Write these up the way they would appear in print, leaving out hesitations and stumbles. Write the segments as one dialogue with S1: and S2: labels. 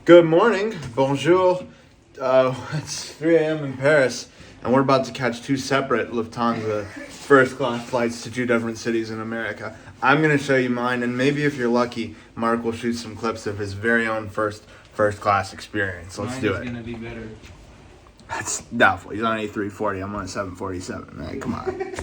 S1: Good morning, bonjour. It's 3 a.m. in Paris, and we're about to catch two separate Lufthansa first-class flights to two different cities in America. I'm going to show you mine, and maybe if you're lucky, Mark will shoot some clips of his very own first-class experience. Let's do it.
S2: Mine's going to be better.
S1: That's doubtful. He's on an A340. I'm on a 747. Man, come on.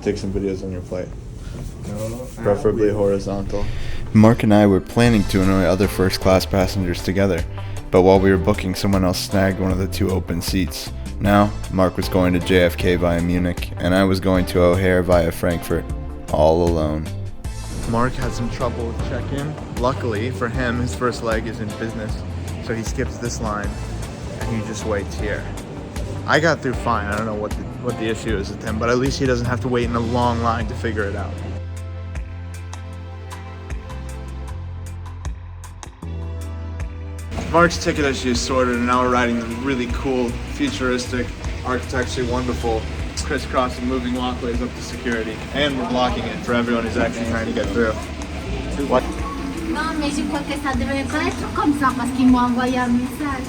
S1: Take some videos on your flight. Preferably horizontal. Mark and I were planning to annoy other first-class passengers together, but while we were booking, someone else snagged one of the two open seats. Now, Mark was going to JFK via Munich, and I was going to O'Hare via Frankfurt, all alone. Mark had some trouble with check-in. Luckily for him, his first leg is in business, so he skips this line, and he just waits here. I got through fine. I don't know what the issue is with him, but at least he doesn't have to wait in a long line to figure it out. Mark's ticket issue is sorted, and now we're riding the really cool, futuristic, architecturally wonderful, crisscrossing moving walkways up to security, and we're blocking it for everyone who's actually trying to get through. What?
S3: Non, mais je crois que ça devrait pas être comme ça parce qu'ils m'ont envoyé un message.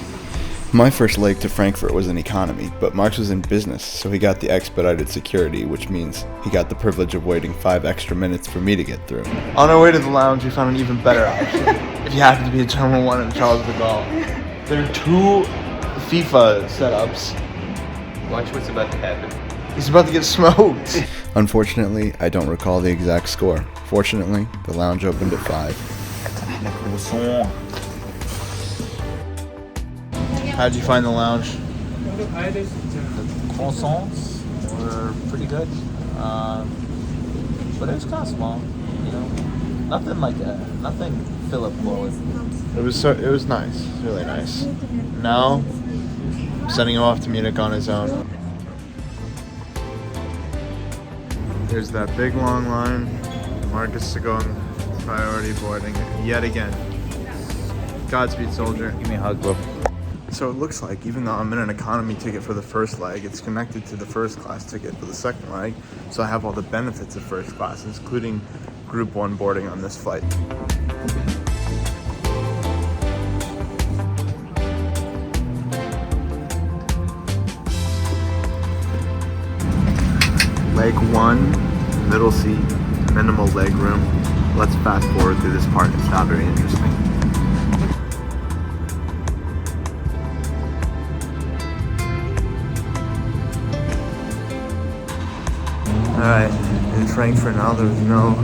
S1: My first leg to Frankfurt was in economy, but Mark's was in business, so he got the expedited security, which means he got the privilege of waiting 5 extra minutes for me to get through. On our way to the lounge, we found an even better option. If you happen to be at Terminal 1 in Charles de Gaulle, there are 2 FIFA setups.
S2: Watch what's about to happen.
S1: He's about to get smoked. Unfortunately, I don't recall the exact score. Fortunately, the lounge opened at 5. How'd you find the lounge?
S2: The croissants were pretty good, but it was kind of small. You know, nothing Philip Morris.
S1: It was nice, really nice. Now, sending him off to Munich on his own. Here's that big long line. Marcus to go on priority boarding yet again. Godspeed, soldier.
S2: Give me a hug, bro.
S1: So it looks like, even though I'm in an economy ticket for the first leg, it's connected to the first class ticket for the second leg, so I have all the benefits of first class, including Group 1 boarding on this flight. Leg 1, middle seat, minimal leg room. Let's fast forward through this part, it's not very interesting. Alright, in Frankfurt now there's no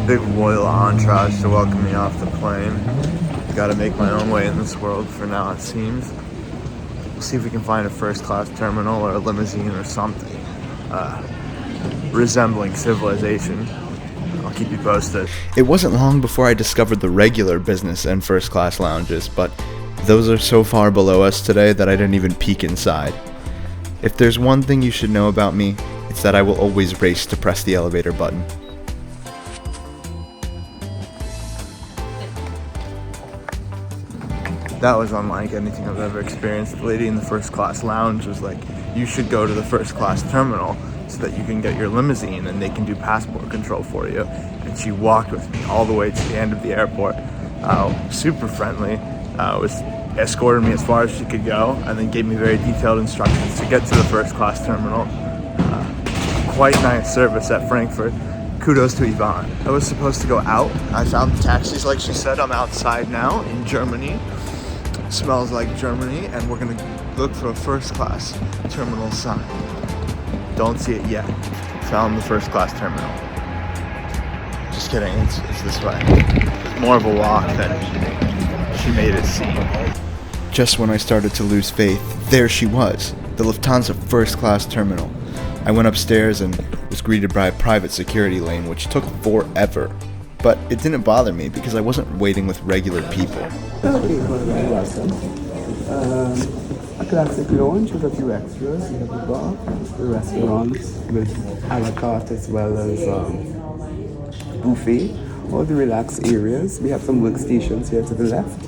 S1: big royal entourage to welcome me off the plane. Gotta make my own way in this world for now, it seems. We'll see if we can find a first class terminal or a limousine or something resembling civilization. I'll keep you posted. It wasn't long before I discovered the regular business and first class lounges, but those are so far below us today that I didn't even peek inside. If there's one thing you should know about me, it's that I will always race to press the elevator button. That was unlike anything I've ever experienced. The lady in the first class lounge was like, you should go to the first class terminal so that you can get your limousine and they can do passport control for you. And she walked with me all the way to the end of the airport. Super friendly, was escorted me as far as she could go, and then gave me very detailed instructions to get to the first class terminal. Quite nice service at Frankfurt. Kudos to Yvonne. I was supposed to go out. I found the taxis, like she said. I'm outside now in Germany. Smells like Germany, and we're gonna look for a first class terminal sign. Don't see it yet. Found the first class terminal. Just kidding, it's this way. It's more of a walk than she made it seem. Just when I started to lose faith, there she was, the Lufthansa first class terminal. I went upstairs and was greeted by a private security lane, which took forever. But it didn't bother me because I wasn't waiting with regular people.
S4: Okay, welcome. classic lounge with a few extras. We have the bar, the restaurant with a la carte as well as buffet, all the relaxed areas. We have some workstations here to the left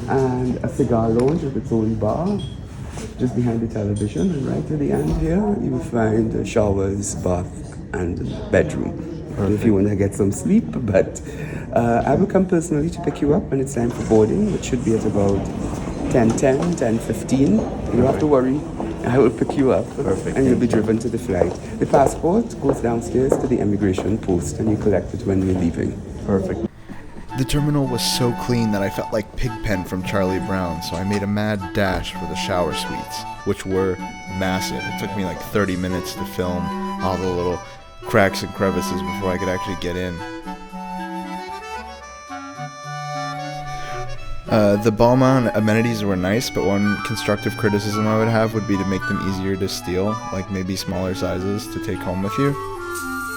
S4: and a cigar lounge with its own bar just behind the television. And right to the end here, you will find showers, bath, and bedroom. If you want to get some sleep, but I will come personally to pick you up when it's time for boarding, which should be at about 10:10, 10:15. You don't have to worry. I will pick you up.
S1: Perfect.
S4: And you'll be driven to the flight. The passport goes downstairs to the immigration post and you collect it when you're leaving.
S1: Perfect. The terminal was so clean that I felt like Pigpen from Charlie Brown, so I made a mad dash for the shower suites, which were massive. It took me like 30 minutes to film all the little cracks and crevices before I could actually get in. The Balmain amenities were nice, but one constructive criticism I would have would be to make them easier to steal, like maybe smaller sizes to take home with you.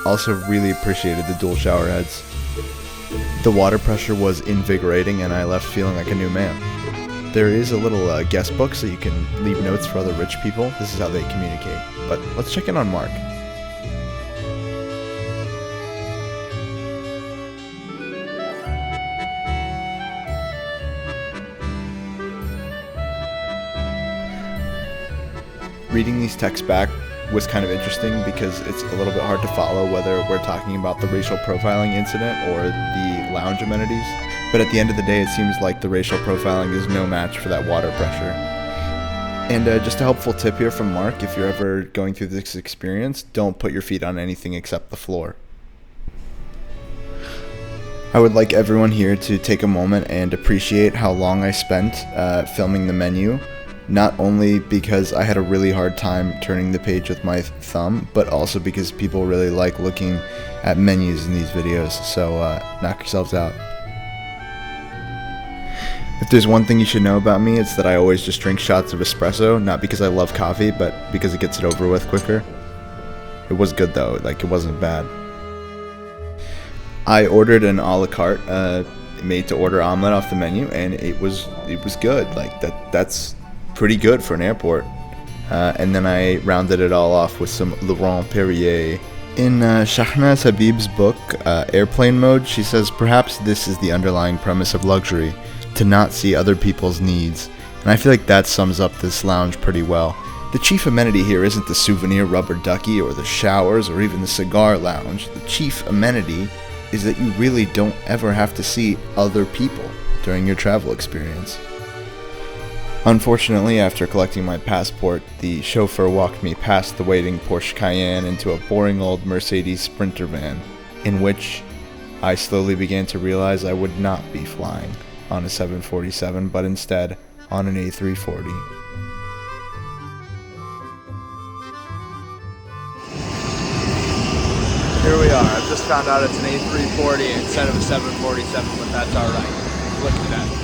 S1: Also really appreciated the dual shower heads. The water pressure was invigorating and I left feeling like a new man. There is a little guest book so you can leave notes for other rich people. This is how they communicate. But let's check in on Mark. Reading these texts back was kind of interesting because it's a little bit hard to follow whether we're talking about the racial profiling incident or the lounge amenities. But at the end of the day, it seems like the racial profiling is no match for that water pressure. And just a helpful tip here from Mark, if you're ever going through this experience, don't put your feet on anything except the floor. I would like everyone here to take a moment and appreciate how long I spent filming the menu. Not only because I had a really hard time turning the page with my thumb, but also because people really like looking at menus in these videos, so knock yourselves out. If there's one thing you should know about me, it's that I always just drink shots of espresso, not because I love coffee, but because it gets it over with quicker. It was good though, like it wasn't bad. I ordered an a la carte, made to order omelet off the menu, and it was good. Like that's pretty good for an airport. And then I rounded it all off with some Laurent Perrier. In Shahnaz Habib's book, Airplane Mode, she says perhaps this is the underlying premise of luxury, to not see other people's needs. And I feel like that sums up this lounge pretty well. The chief amenity here isn't the souvenir rubber ducky or the showers or even the cigar lounge. The chief amenity is that you really don't ever have to see other people during your travel experience. Unfortunately, after collecting my passport, the chauffeur walked me past the waiting Porsche Cayenne into a boring old Mercedes Sprinter van, in which I slowly began to realize I would not be flying on a 747, but instead on an A340. Here we are. I've just found out it's an A340 instead of a 747, but that's alright. Look at that.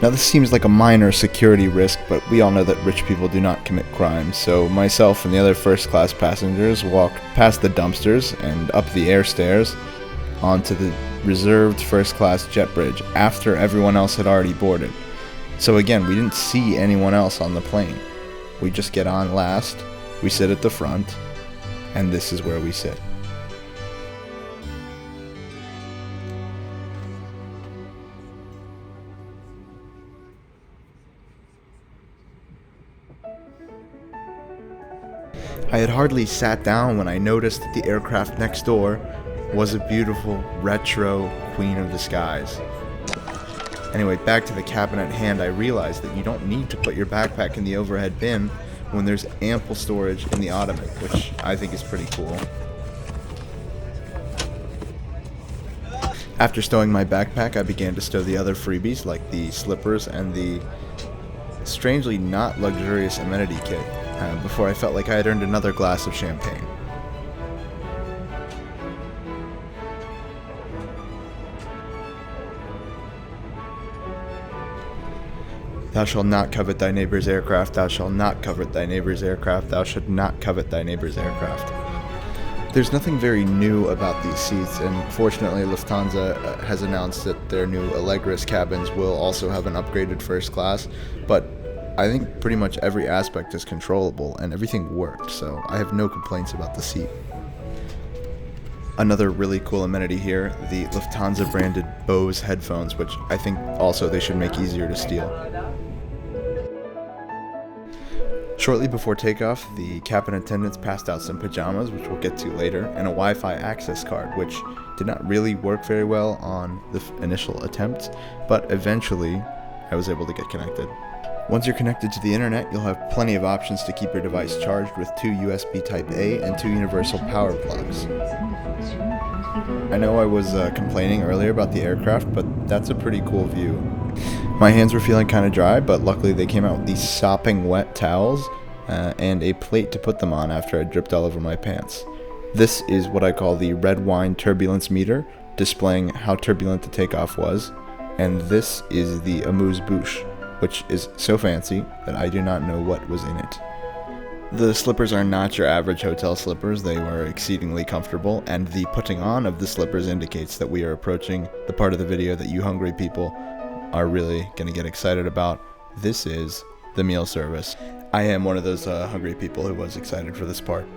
S1: Now this seems like a minor security risk, but we all know that rich people do not commit crimes, so myself and the other first class passengers walked past the dumpsters and up the air stairs onto the reserved first class jet bridge after everyone else had already boarded. So again, we didn't see anyone else on the plane. We just get on last, we sit at the front, and this is where we sit. I had hardly sat down when I noticed that the aircraft next door was a beautiful, retro Queen of the Skies. Anyway, back to the cabin at hand, I realized that you don't need to put your backpack in the overhead bin when there's ample storage in the ottoman, which I think is pretty cool. After stowing my backpack, I began to stow the other freebies, like the slippers and the strangely not luxurious amenity kit. Before I felt like I had earned another glass of champagne. Thou shalt not covet thy neighbor's aircraft, thou shalt not covet thy neighbor's aircraft, thou shalt not covet thy neighbor's aircraft. There's nothing very new about these seats, and fortunately Lufthansa has announced that their new Allegris cabins will also have an upgraded first class, but I think pretty much every aspect is controllable and everything worked, so I have no complaints about the seat. Another really cool amenity here, the Lufthansa branded Bose headphones, which I think also they should make easier to steal. Shortly before takeoff, the cabin attendants passed out some pajamas, which we'll get to later, and a Wi-Fi access card, which did not really work very well on the initial attempt, but eventually I was able to get connected. Once you're connected to the internet, you'll have plenty of options to keep your device charged with 2 USB Type-A and 2 universal power plugs. I know I was complaining earlier about the aircraft, but that's a pretty cool view. My hands were feeling kind of dry, but luckily they came out with these sopping wet towels and a plate to put them on after I dripped all over my pants. This is what I call the red wine turbulence meter, displaying how turbulent the takeoff was, and this is the amuse-bouche, which is so fancy that I do not know what was in it. The slippers are not your average hotel slippers, they were exceedingly comfortable, and the putting on of the slippers indicates that we are approaching the part of the video that you hungry people are really going to get excited about. This is the meal service. I am one of those hungry people who was excited for this part.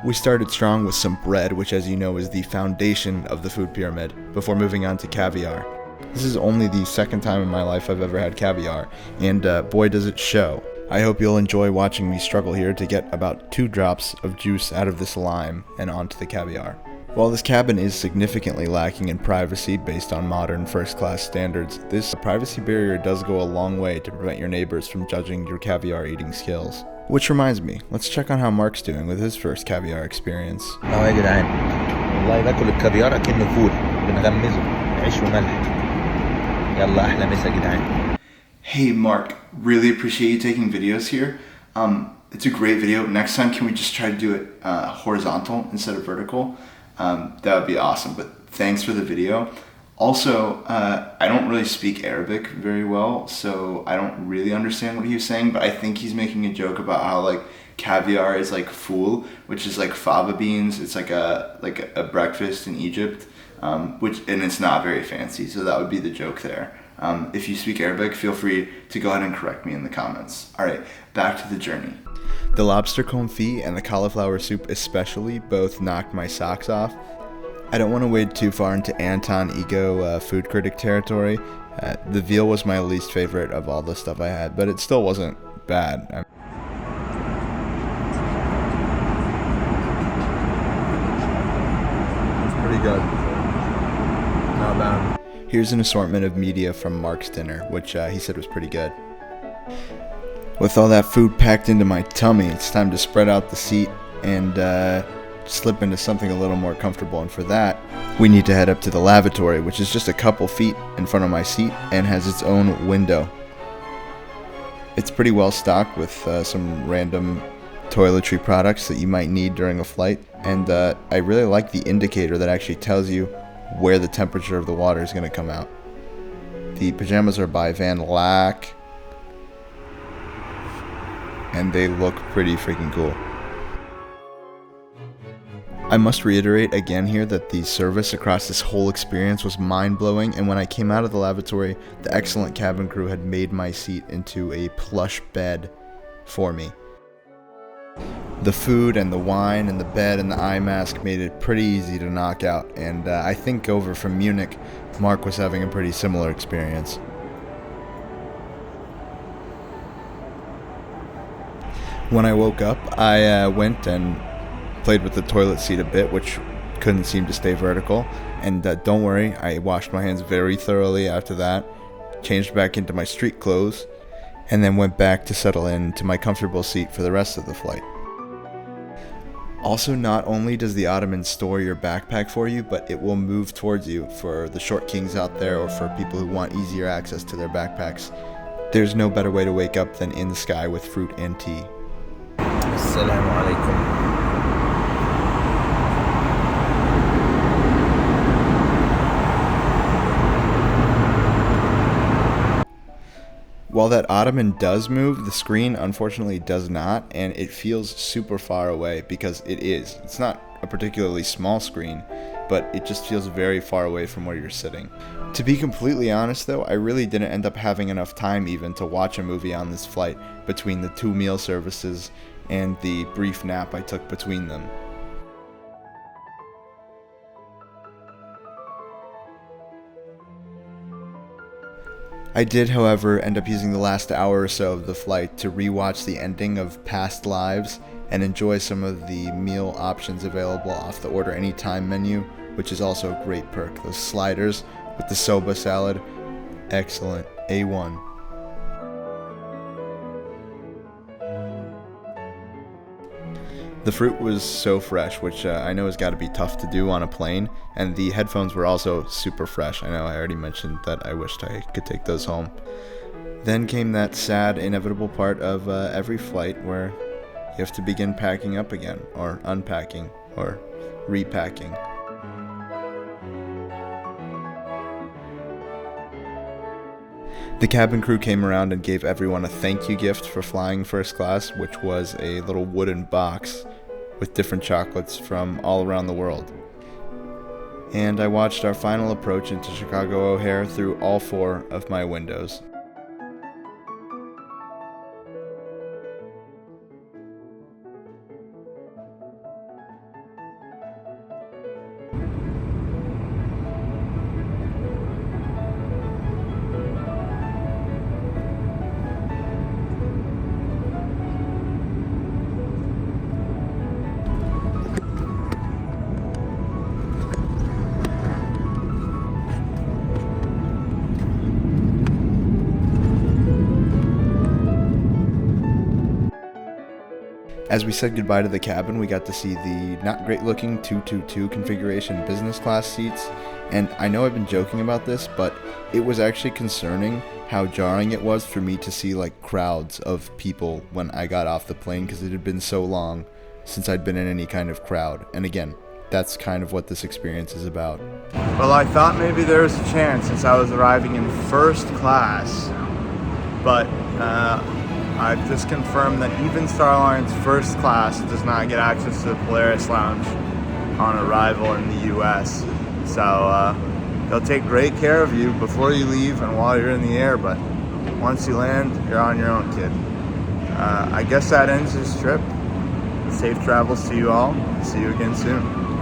S1: We started strong with some bread, which as you know is the foundation of the food pyramid, before moving on to caviar. This is only the second time in my life I've ever had caviar, and boy does it show. I hope you'll enjoy watching me struggle here to get about 2 drops of juice out of this lime and onto the caviar. While this cabin is significantly lacking in privacy based on modern first-class standards, this privacy barrier does go a long way to prevent your neighbors from judging your caviar eating skills. Which reminds me, let's check on how Mark's doing with his first caviar experience.
S2: يا جدعان والله باكل الكافيار كأنه فول بنغمزه عيش وملح. يلا احلى مسا جدعان.
S1: Hey Mark, really appreciate you taking videos here. It's a great video. Next time can we just try to do it horizontal instead of vertical? That would be awesome, but thanks for the video. Also, I don't really speak Arabic very well, so I don't really understand what he was saying, but I think he's making a joke about how like caviar is like fool, which is like fava beans. It's like a breakfast in Egypt, and it's not very fancy, so that would be the joke there. If you speak Arabic, feel free to go ahead and correct me in the comments. Alright, back to the journey. The lobster confit and the cauliflower soup especially both knocked my socks off. I don't want to wade too far into Anton Ego food critic territory. The veal was my least favorite of all the stuff I had, but it still wasn't bad. It's pretty good. Not bad. Here's an assortment of media from Mark's dinner, which he said was pretty good. With all that food packed into my tummy, it's time to spread out the seat and slip into something a little more comfortable, and for that, we need to head up to the lavatory, which is just a couple feet in front of my seat and has its own window. It's pretty well stocked with some random toiletry products that you might need during a flight, and I really like the indicator that actually tells you where the temperature of the water is going to come out. The pajamas are by Van Lack, and they look pretty freaking cool. I must reiterate again here that the service across this whole experience was mind-blowing, and when I came out of the lavatory, the excellent cabin crew had made my seat into a plush bed for me. The food and the wine and the bed and the eye mask made it pretty easy to knock out, and I think over from Munich, Mark was having a pretty similar experience. When I woke up, I went and played with the toilet seat a bit, which couldn't seem to stay vertical, and don't worry, I washed my hands very thoroughly after that, changed back into my street clothes, and then went back to settle into my comfortable seat for the rest of the flight. Also, not only does the Ottoman store your backpack for you, but it will move towards you for the short kings out there or for people who want easier access to their backpacks. There's no better way to wake up than in the sky with fruit and tea.
S2: Assalamu alaikum.
S1: While that Ottoman does move, the screen unfortunately does not, and it feels super far away because it is. It's not a particularly small screen, but it just feels very far away from where you're sitting. To be completely honest though, I really didn't end up having enough time even to watch a movie on this flight between the 2 meal services and the brief nap I took between them. I did, however, end up using the last hour or so of the flight to rewatch the ending of Past Lives and enjoy some of the meal options available off the Order Anytime menu, which is also a great perk. Those sliders with the soba salad, excellent, A1. The fruit was so fresh, which I know has got to be tough to do on a plane, and the headphones were also super fresh. I know I already mentioned that I wished I could take those home. Then came that sad, inevitable part of every flight where you have to begin packing up again, or unpacking, or repacking. The cabin crew came around and gave everyone a thank you gift for flying first class, which was a little wooden box with different chocolates from all around the world. And I watched our final approach into Chicago O'Hare through all 4 of my windows. As we said goodbye to the cabin, we got to see the not great looking 222 configuration business class seats, and I know I've been joking about this, but it was actually concerning how jarring it was for me to see like crowds of people when I got off the plane, because it had been so long since I'd been in any kind of crowd. And again, that's kind of what this experience is about. Well, I thought maybe there was a chance since I was arriving in first class, but I've just confirmed that even Star Alliance first class does not get access to the Polaris Lounge on arrival in the US. So they'll take great care of you before you leave and while you're in the air, but once you land, you're on your own, kid. I guess that ends this trip. Safe travels to you all. See you again soon.